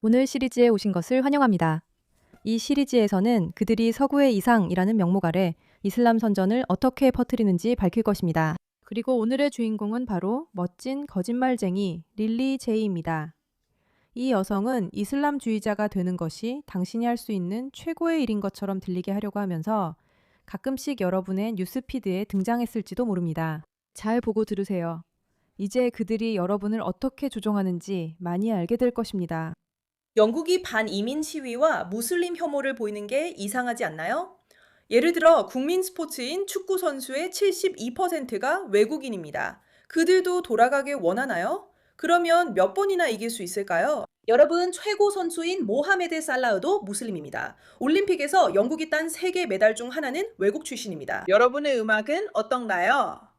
오늘 시리즈에 오신 것을 환영합니다. 이 시리즈에서는 그들이 서구의 이상이라는 명목 아래 이슬람 선전을 어떻게 퍼뜨리는지 밝힐 것입니다. 그리고 오늘의 주인공은 바로 멋진 거짓말쟁이 릴리 제이입니다. 이 여성은 이슬람주의자가 되는 것이 당신이 할 수 있는 최고의 일인 것처럼 들리게 하려고 하면서 가끔씩 여러분의 뉴스피드에 등장했을지도 모릅니다. 잘 보고 들으세요. 이제 그들이 여러분을 어떻게 조종하는지 많이 알게 될 것입니다. 영국이 반이민 시위와 무슬림 혐오를 보이는 게 이상하지 않나요? 예를 들어 국민 스포츠인 축구 선수의 72%가 외국인입니다. 그들도 돌아가길 원하나요? 그러면 몇 번이나 이길 수 있을까요? 여러분, 최고 선수인 모하메드 살라흐도 무슬림입니다. 올림픽에서 영국이 딴 세계 메달 중 하나는 외국 출신입니다. 여러분의 음악은 어떤가요?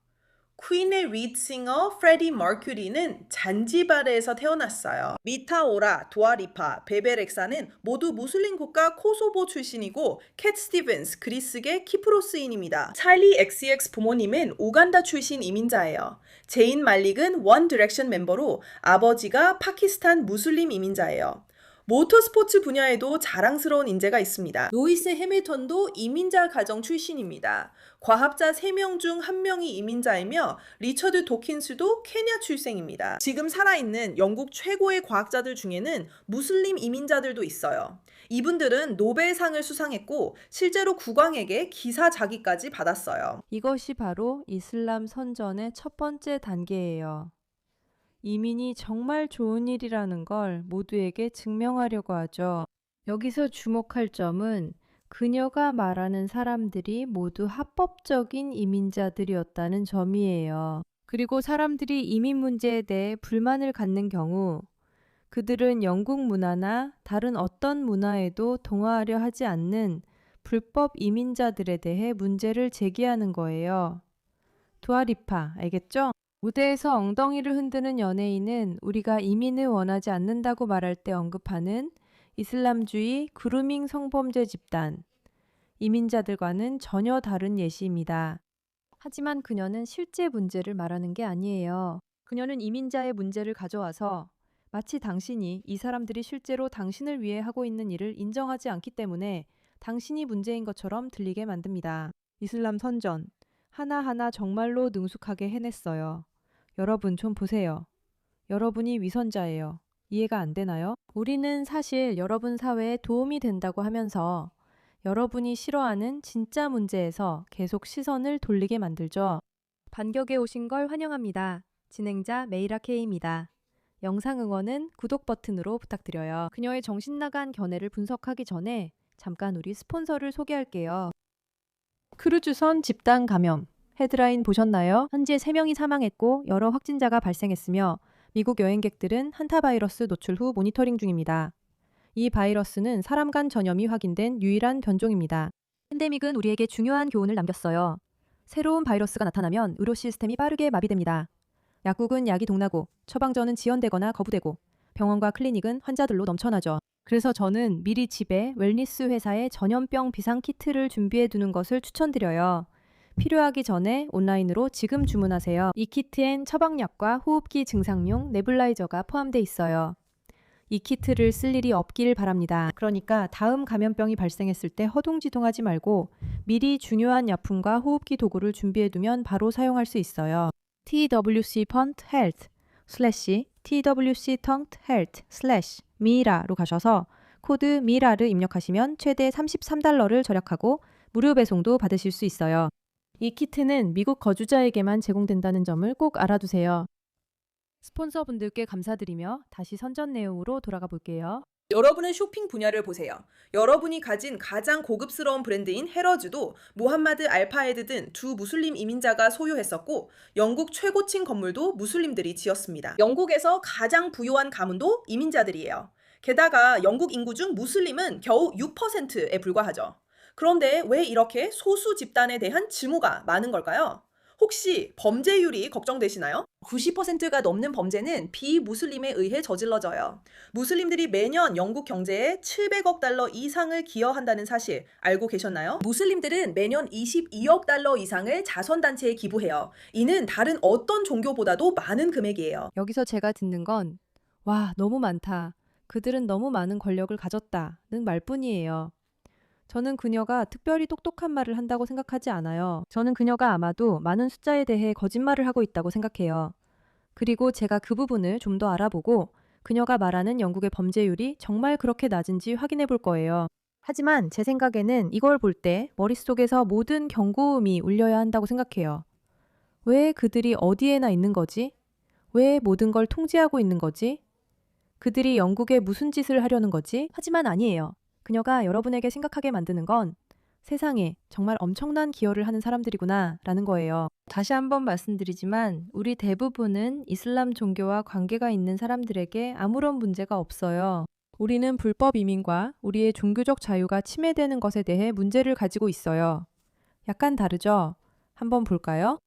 퀸의 리드싱어 프레디 머큐리는 잔지바르에서 태어났어요. 미타 오라, 두아리파, 베베렉사는 모두 무슬림 국가 코소보 출신이고 캣 스티븐스, 그리스계 키프로스인입니다. 찰리 XCX 부모님은 우간다 출신 이민자예요. 제인 말릭은 원 디렉션 멤버로 아버지가 파키스탄 무슬림 이민자예요. 모터스포츠 분야에도 자랑스러운 인재가 있습니다. 로이스 해밀턴도 이민자 가정 출신입니다. 과학자 3명 중 1명이 이민자이며 리처드 도킨스도 케냐 출생입니다. 지금 살아있는 영국 최고의 과학자들 중에는 무슬림 이민자들도 있어요. 이분들은 노벨상을 수상했고 실제로 국왕에게 기사 자기까지 받았어요. 이것이 바로 이슬람 선전의 첫 번째 단계예요. 이민이 정말 좋은 일이라는 걸 모두에게 증명하려고 하죠. 여기서 주목할 점은 그녀가 말하는 사람들이 모두 합법적인 이민자들이었다는 점이에요. 그리고 사람들이 이민 문제에 대해 불만을 갖는 경우 그들은 영국 문화나 다른 어떤 문화에도 동화하려 하지 않는 불법 이민자들에 대해 문제를 제기하는 거예요. 두아리파, 알겠죠? 무대에서 엉덩이를 흔드는 연예인은 우리가 이민을 원하지 않는다고 말할 때 언급하는 이슬람주의 그루밍 성범죄 집단, 이민자들과는 전혀 다른 예시입니다. 하지만 그녀는 실제 문제를 말하는 게 아니에요. 그녀는 이민자의 문제를 가져와서 마치 당신이 이 사람들이 실제로 당신을 위해 하고 있는 일을 인정하지 않기 때문에 당신이 문제인 것처럼 들리게 만듭니다. 이슬람 선전, 하나하나 정말로 능숙하게 해냈어요. 여러분 좀 보세요. 여러분이 위선자예요. 이해가 안 되나요? 우리는 사실 여러분 사회에 도움이 된다고 하면서 여러분이 싫어하는 진짜 문제에서 계속 시선을 돌리게 만들죠. 반격에 오신 걸 환영합니다. 진행자 메이라 K입니다. 영상 응원은 구독 버튼으로 부탁드려요. 그녀의 정신나간 견해를 분석하기 전에 잠깐 우리 스폰서를 소개할게요. 크루즈선 집단 감염. 헤드라인 보셨나요? 현재 3명이 사망했고 여러 확진자가 발생했으며 미국 여행객들은 한타바이러스 노출 후 모니터링 중입니다. 이 바이러스는 사람 간 전염이 확인된 유일한 변종입니다. 팬데믹은 우리에게 중요한 교훈을 남겼어요. 새로운 바이러스가 나타나면 의료 시스템이 빠르게 마비됩니다. 약국은 약이 동나고 처방전은 지연되거나 거부되고 병원과 클리닉은 환자들로 넘쳐나죠. 그래서 저는 미리 집에 웰니스 회사의 전염병 비상 키트를 준비해 두는 것을 추천드려요. 필요하기 전에 온라인으로 지금 주문하세요. 이 키트엔 처방약과 호흡기 증상용 네뷸라이저가 포함되어 있어요. 이 키트를 쓸 일이 없길 바랍니다. 그러니까 다음 감염병이 발생했을 때 허둥지둥하지 말고 미리 중요한 약품과 호흡기 도구를 준비해두면 바로 사용할 수 있어요. twc.health/twc.health/미라로 가셔서 코드 미라를 입력하시면 최대 33달러를 절약하고 무료 배송도 받으실 수 있어요. 이 키트는 미국 거주자에게만 제공된다는 점을 꼭 알아두세요. 스폰서분들께 감사드리며 다시 선전 내용으로 돌아가 볼게요. 여러분은 쇼핑 분야를 보세요. 여러분이 가진 가장 고급스러운 브랜드인 헤러즈도 무함마드 알파헤드 등 두 무슬림 이민자가 소유했었고 영국 최고층 건물도 무슬림들이 지었습니다. 영국에서 가장 부유한 가문도 이민자들이에요. 게다가 영국 인구 중 무슬림은 겨우 6%에 불과하죠. 그런데 왜 이렇게 소수 집단에 대한 증오가 많은 걸까요? 혹시 범죄율이 걱정되시나요? 90%가 넘는 범죄는 비무슬림에 의해 저질러져요. 무슬림들이 매년 영국 경제에 700억 달러 이상을 기여한다는 사실 알고 계셨나요? 무슬림들은 매년 22억 달러 이상을 자선단체에 기부해요. 이는 다른 어떤 종교보다도 많은 금액이에요. 여기서 제가 듣는 건 와, 너무 많다. 그들은 너무 많은 권력을 가졌다는 말뿐이에요. 저는 그녀가 특별히 똑똑한 말을 한다고 생각하지 않아요. 저는 그녀가 아마도 많은 숫자에 대해 거짓말을 하고 있다고 생각해요. 그리고 제가 그 부분을 좀 더 알아보고 그녀가 말하는 영국의 범죄율이 정말 그렇게 낮은지 확인해 볼 거예요. 하지만 제 생각에는 이걸 볼 때 머릿속에서 모든 경고음이 울려야 한다고 생각해요. 왜 그들이 어디에나 있는 거지? 왜 모든 걸 통제하고 있는 거지? 그들이 영국에 무슨 짓을 하려는 거지? 하지만 아니에요. 그녀가 여러분에게 생각하게 만드는 건 세상에 정말 엄청난 기여를 하는 사람들이구나 라는 거예요. 다시 한번 말씀드리지만 우리 대부분은 이슬람 종교와 관계가 있는 사람들에게 아무런 문제가 없어요. 우리는 불법 이민과 우리의 종교적 자유가 침해되는 것에 대해 문제를 가지고 있어요. 약간 다르죠? 한번 볼까요?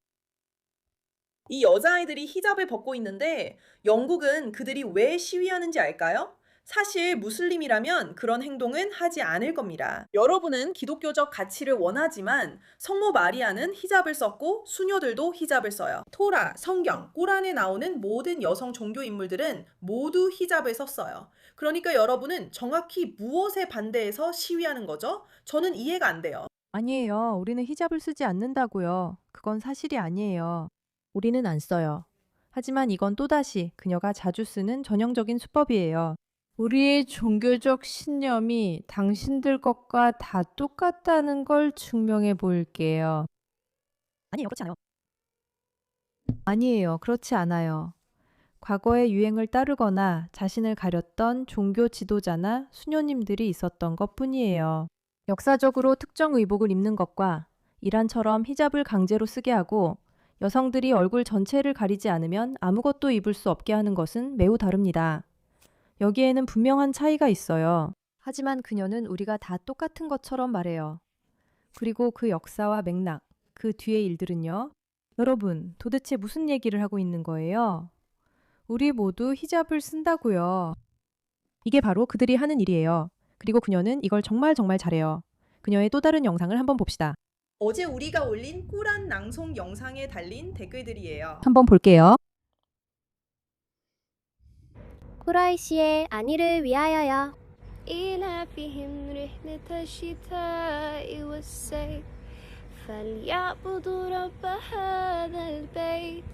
이 여자아이들이 히잡을 벗고 있는데 영국은 그들이 왜 시위하는지 알까요? 사실 무슬림이라면 그런 행동은 하지 않을 겁니다. 여러분은 기독교적 가치를 원하지만 성모 마리아는 히잡을 썼고 수녀들도 히잡을 써요. 토라, 성경, 꾸란에 나오는 모든 여성 종교 인물들은 모두 히잡을 썼어요. 그러니까 여러분은 정확히 무엇에 반대해서 시위하는 거죠? 저는 이해가 안 돼요. 아니에요. 우리는 히잡을 쓰지 않는다고요. 그건 사실이 아니에요. 우리는 안 써요. 하지만 이건 또다시 그녀가 자주 쓰는 전형적인 수법이에요. 우리의 종교적 신념이 당신들 것과 다 똑같다는 걸 증명해 볼게요. 아니에요. 그렇지 않아요. 아니에요. 그렇지 않아요. 과거의 유행을 따르거나 자신을 가렸던 종교 지도자나 수녀님들이 있었던 것 뿐이에요. 역사적으로 특정 의복을 입는 것과 이란처럼 히잡을 강제로 쓰게 하고 여성들이 얼굴 전체를 가리지 않으면 아무것도 입을 수 없게 하는 것은 매우 다릅니다. 여기에는 분명한 차이가 있어요. 하지만 그녀는 우리가 다 똑같은 것처럼 말해요. 그리고 그 역사와 맥락, 그 뒤의 일들은요. 여러분, 도대체 무슨 얘기를 하고 있는 거예요? 우리 모두 히잡을 쓴다고요. 이게 바로 그들이 하는 일이에요. 그리고 그녀는 이걸 정말 정말 잘해요. 그녀의 또 다른 영상을 한번 봅시다. 어제 우리가 올린 꾸란 낭송 영상에 달린 댓글들이에요. 한번 볼게요. 쿠라이시의 안위를 위하여요. إلى رحلة الشتاء والصيف فليعبدوا رب هذا البيت.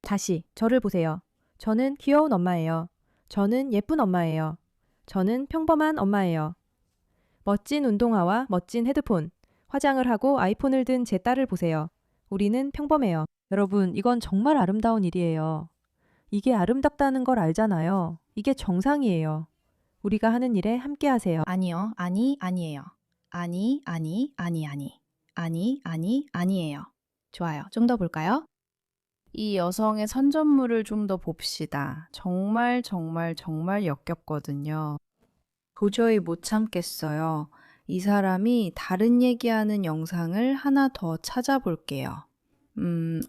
다시 저를 보세요. 저는 귀여운 엄마예요. 저는 예쁜 엄마예요. 저는 평범한 엄마예요. 멋진 운동화와 멋진 헤드폰, 화장을 하고 아이폰을 든 제 딸을 보세요. 우리는 평범해요. 여러분, 이건 정말 아름다운 일이에요. 이게 아름답다는 걸 알잖아요. 이게 정상이에요. 우리가 하는 일에 함께 하세요. 아니요, 아니에요. 아니에요. 좋아요. 좀 더 볼까요? 이 여성의 선전물을 좀 더 봅시다. 정말 역겹거든요. 도저히 못 참겠어요. 이 사람이 다른 얘기하는 영상을 하나 더 찾아볼게요.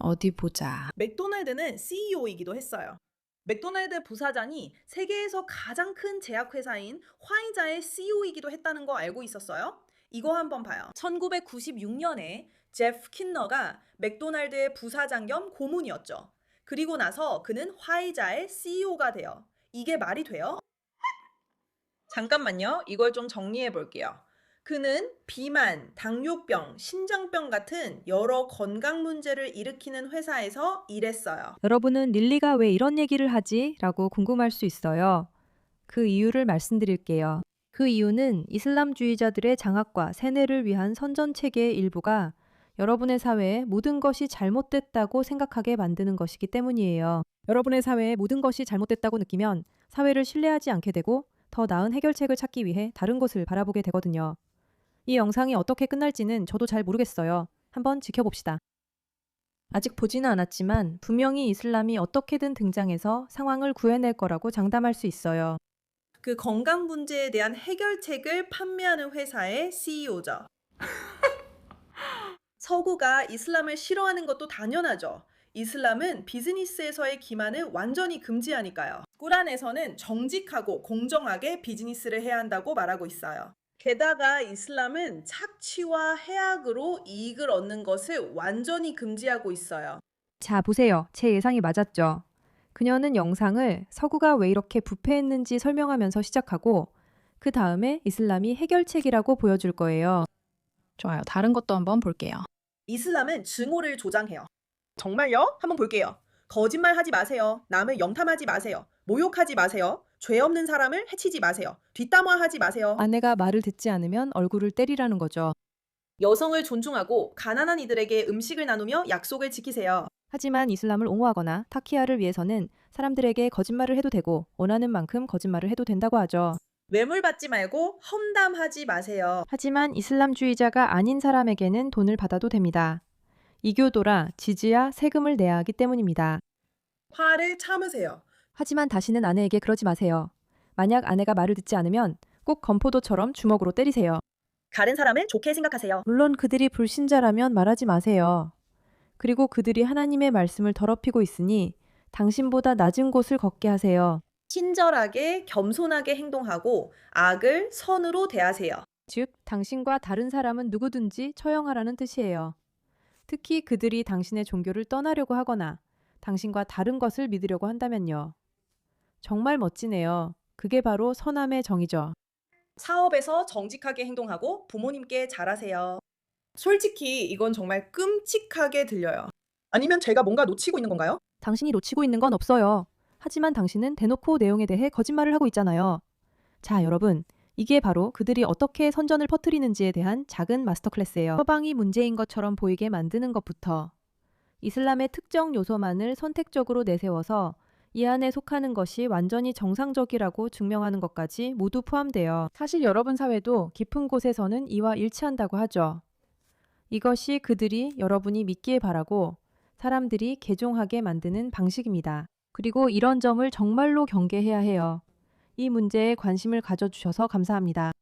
어디 보자. 맥도날드는 CEO이기도 했어요. 맥도날드 부사장이 세계에서 가장 큰 제약회사인 화이자의 CEO이기도 했다는 거 알고 있었어요? 이거 한번 봐요. 1996년에 제프 킨너가 맥도날드의 부사장 겸 고문이었죠. 그리고 나서 그는 화이자의 CEO가 돼요. 이게 말이 돼요? 잠깐만요. 이걸 좀 정리해 볼게요. 그는 비만, 당뇨병, 신장병 같은 여러 건강 문제를 일으키는 회사에서 일했어요. 여러분은 릴리가 왜 이런 얘기를 하지? 라고 궁금할 수 있어요. 그 이유를 말씀드릴게요. 그 이유는 이슬람주의자들의 장악과 세뇌를 위한 선전 체계의 일부가 여러분의 사회에 모든 것이 잘못됐다고 생각하게 만드는 것이기 때문이에요. 여러분의 사회에 모든 것이 잘못됐다고 느끼면 사회를 신뢰하지 않게 되고 더 나은 해결책을 찾기 위해 다른 곳을 바라보게 되거든요. 이 영상이 어떻게 끝날지는 저도 잘 모르겠어요. 한번 지켜봅시다. 아직 보지는 않았지만 분명히 이슬람이 어떻게든 등장해서 상황을 구해낼 거라고 장담할 수 있어요. 그 건강 문제에 대한 해결책을 판매하는 회사의 CEO죠. 서구가 이슬람을 싫어하는 것도 당연하죠. 이슬람은 비즈니스에서의 기만을 완전히 금지하니까요. 꾸란에서는 정직하고 공정하게 비즈니스를 해야 한다고 말하고 있어요. 게다가 이슬람은 착취와 해악으로 이익을 얻는 것을 완전히 금지하고 있어요. 자, 보세요. 제 예상이 맞았죠? 그녀는 영상을 서구가 왜 이렇게 부패했는지 설명하면서 시작하고 그 다음에 이슬람이 해결책이라고 보여줄 거예요. 좋아요. 다른 것도 한번 볼게요. 이슬람은 증오를 조장해요. 정말요? 한번 볼게요. 거짓말하지 마세요. 남을 영탐하지 마세요. 모욕하지 마세요. 죄 없는 사람을 해치지 마세요. 뒷담화하지 마세요. 아내가 말을 듣지 않으면 얼굴을 때리라는 거죠. 여성을 존중하고 가난한 이들에게 음식을 나누며 약속을 지키세요. 하지만 이슬람을 옹호하거나 타키아를 위해서는 사람들에게 거짓말을 해도 되고 원하는 만큼 거짓말을 해도 된다고 하죠. 외물 받지 말고 험담하지 마세요. 하지만 이슬람주의자가 아닌 사람에게는 돈을 받아도 됩니다. 이교도라 지즈야 세금을 내야 하기 때문입니다. 화를 참으세요. 하지만 다시는 아내에게 그러지 마세요. 만약 아내가 말을 듣지 않으면 꼭 건포도처럼 주먹으로 때리세요. 다른 사람을 좋게 생각하세요. 물론 그들이 불신자라면 말하지 마세요. 그리고 그들이 하나님의 말씀을 더럽히고 있으니 당신보다 낮은 곳을 걷게 하세요. 친절하게 겸손하게 행동하고 악을 선으로 대하세요. 즉, 당신과 다른 사람은 누구든지 처형하라는 뜻이에요. 특히 그들이 당신의 종교를 떠나려고 하거나 당신과 다른 것을 믿으려고 한다면요. 정말 멋지네요. 그게 바로 선함의 정의죠. 사업에서 정직하게 행동하고 부모님께 잘하세요. 솔직히 이건 정말 끔찍하게 들려요. 아니면 제가 뭔가 놓치고 있는 건가요? 당신이 놓치고 있는 건 없어요. 하지만 당신은 대놓고 내용에 대해 거짓말을 하고 있잖아요. 자, 여러분. 이게 바로 그들이 어떻게 선전을 퍼뜨리는지에 대한 작은 마스터 클래스예요. 서방이 문제인 것처럼 보이게 만드는 것부터 이슬람의 특정 요소만을 선택적으로 내세워서 이 안에 속하는 것이 완전히 정상적이라고 증명하는 것까지 모두 포함돼요. 사실 여러분 사회도 깊은 곳에서는 이와 일치한다고 하죠. 이것이 그들이 여러분이 믿기에 바라고 사람들이 개종하게 만드는 방식입니다. 그리고 이런 점을 정말로 경계해야 해요. 이 문제에 관심을 가져주셔서 감사합니다.